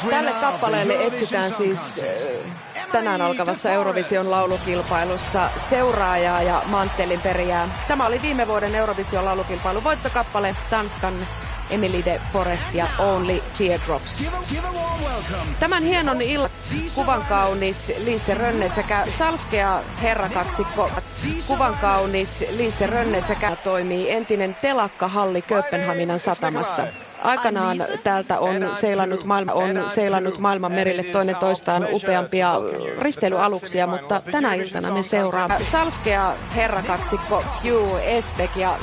Tälle kappaleelle etsitään siis tänään alkavassa Eurovision laulukilpailussa seuraajaa ja manttelin perijää. Tämä oli viime vuoden Eurovision laulukilpailun voittokappale, Tanskan Emily de Forest ja Only Teardrops. Tämän hienon illan kuvankaunis Lise Rönne sekä salskea herrakaksikko kuvankaunis Lise Rönne sekä toimii entinen telakkahalli Kööpenhaminan satamassa. Aikanaan täältä on seilannut maailman merille toinen toistaan upeampia risteilyaluksia, mutta tänä iltana me seuraamme salskea herrakaksikko Hugh Esbeck ja